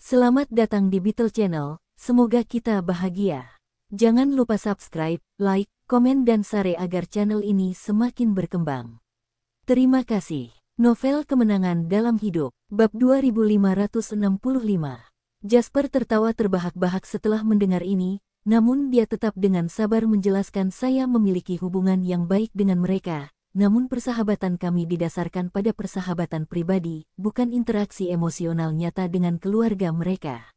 Selamat datang di Beetle Channel, semoga kita bahagia. Jangan lupa subscribe, like, komen dan share agar channel ini semakin berkembang. Terima kasih. Novel Kemenangan Dalam Hidup, Bab 2565. Jasper tertawa terbahak-bahak setelah mendengar ini, namun dia tetap dengan sabar menjelaskan, saya memiliki hubungan yang baik dengan mereka. Namun persahabatan kami didasarkan pada persahabatan pribadi, bukan interaksi emosional nyata dengan keluarga mereka.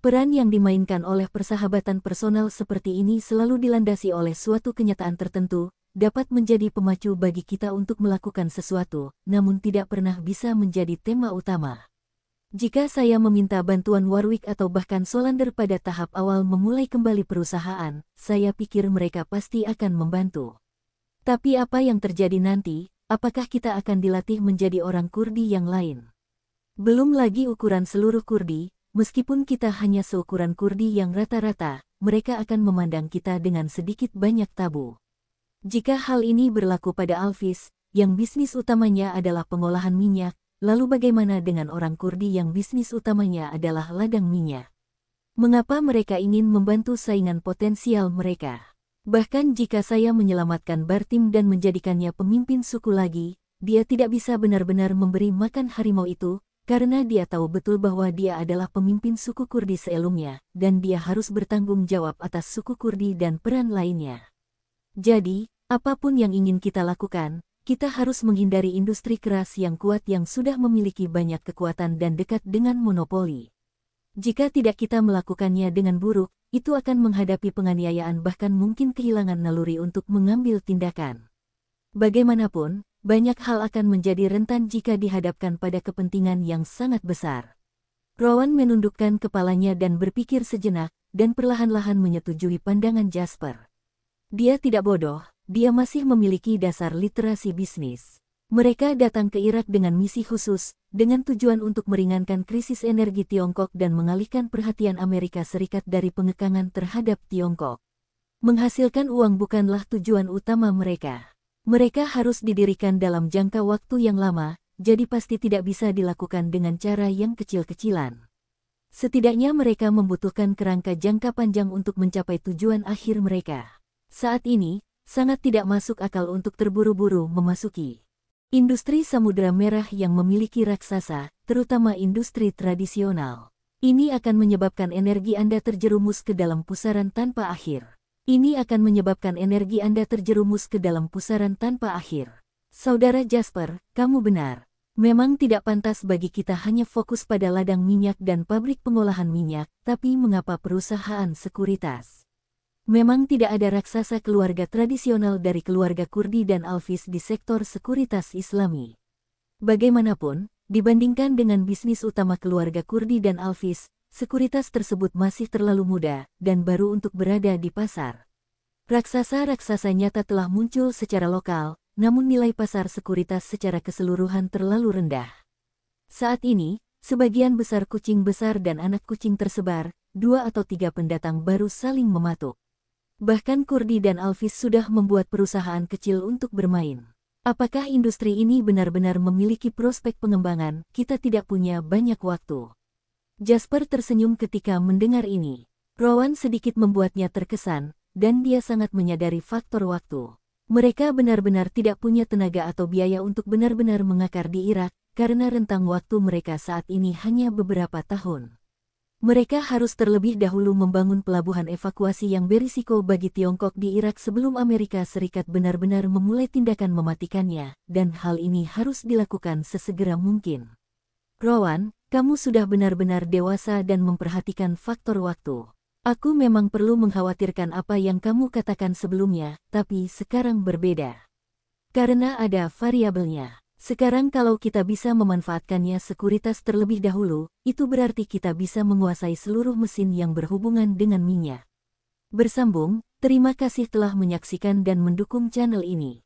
Peran yang dimainkan oleh persahabatan personal seperti ini selalu dilandasi oleh suatu kenyataan tertentu, dapat menjadi pemacu bagi kita untuk melakukan sesuatu, namun tidak pernah bisa menjadi tema utama. Jika saya meminta bantuan Warwick atau bahkan Solander pada tahap awal memulai kembali perusahaan, saya pikir mereka pasti akan membantu. Tapi apa yang terjadi nanti? Apakah kita akan dilatih menjadi orang Kurdi yang lain? Belum lagi ukuran seluruh Kurdi, meskipun kita hanya seukuran Kurdi yang rata-rata, mereka akan memandang kita dengan sedikit banyak tabu. Jika hal ini berlaku pada Alvis, yang bisnis utamanya adalah pengolahan minyak, lalu bagaimana dengan orang Kurdi yang bisnis utamanya adalah ladang minyak? Mengapa mereka ingin membantu saingan potensial mereka? Bahkan jika saya menyelamatkan Bartim dan menjadikannya pemimpin suku lagi, dia tidak bisa benar-benar memberi makan harimau itu, karena dia tahu betul bahwa dia adalah pemimpin suku Kurdi sebelumnya, dan dia harus bertanggung jawab atas suku Kurdi dan peran lainnya. Jadi, apapun yang ingin kita lakukan, kita harus menghindari industri keras yang kuat yang sudah memiliki banyak kekuatan dan dekat dengan monopoli. Jika tidak kita melakukannya dengan buruk, itu akan menghadapi penganiayaan bahkan mungkin kehilangan naluri untuk mengambil tindakan. Bagaimanapun, banyak hal akan menjadi rentan jika dihadapkan pada kepentingan yang sangat besar. Rowan menundukkan kepalanya dan berpikir sejenak, dan perlahan-lahan menyetujui pandangan Jasper. Dia tidak bodoh, dia masih memiliki dasar literasi bisnis. Mereka datang ke Irak dengan misi khusus, dengan tujuan untuk meringankan krisis energi Tiongkok dan mengalihkan perhatian Amerika Serikat dari pengekangan terhadap Tiongkok. Menghasilkan uang bukanlah tujuan utama mereka. Mereka harus didirikan dalam jangka waktu yang lama, jadi pasti tidak bisa dilakukan dengan cara yang kecil-kecilan. Setidaknya mereka membutuhkan kerangka jangka panjang untuk mencapai tujuan akhir mereka. Saat ini, sangat tidak masuk akal untuk terburu-buru memasuki industri Samudra Merah yang memiliki raksasa, terutama industri tradisional. Ini akan menyebabkan energi Anda terjerumus ke dalam pusaran tanpa akhir. Ini akan menyebabkan energi Anda terjerumus ke dalam pusaran tanpa akhir. Saudara Jasper, kamu benar. Memang tidak pantas bagi kita hanya fokus pada ladang minyak dan pabrik pengolahan minyak, tapi mengapa perusahaan sekuritas? Memang tidak ada raksasa keluarga tradisional dari keluarga Kurdi dan Alvis di sektor sekuritas Islami. Bagaimanapun, dibandingkan dengan bisnis utama keluarga Kurdi dan Alvis, sekuritas tersebut masih terlalu muda dan baru untuk berada di pasar. Raksasa-raksasa nyata telah muncul secara lokal, namun nilai pasar sekuritas secara keseluruhan terlalu rendah. Saat ini, sebagian besar kucing besar dan anak kucing tersebar, 2 atau 3 pendatang baru saling mematuk. Bahkan Kurdi dan Alvis sudah membuat perusahaan kecil untuk bermain. Apakah industri ini benar-benar memiliki prospek pengembangan? Kita tidak punya banyak waktu. Jasper tersenyum ketika mendengar ini. Rowan sedikit membuatnya terkesan, dan dia sangat menyadari faktor waktu. Mereka benar-benar tidak punya tenaga atau biaya untuk benar-benar mengakar di Irak, karena rentang waktu mereka saat ini hanya beberapa tahun. Mereka harus terlebih dahulu membangun pelabuhan evakuasi yang berisiko bagi Tiongkok di Irak sebelum Amerika Serikat benar-benar memulai tindakan mematikannya, dan hal ini harus dilakukan sesegera mungkin. Rowan, kamu sudah benar-benar dewasa dan memperhatikan faktor waktu. Aku memang perlu mengkhawatirkan apa yang kamu katakan sebelumnya, tapi sekarang berbeda. Karena ada variabelnya. Sekarang kalau kita bisa memanfaatkannya sekuritas terlebih dahulu, itu berarti kita bisa menguasai seluruh mesin yang berhubungan dengan minyak. Bersambung, terima kasih telah menyaksikan dan mendukung channel ini.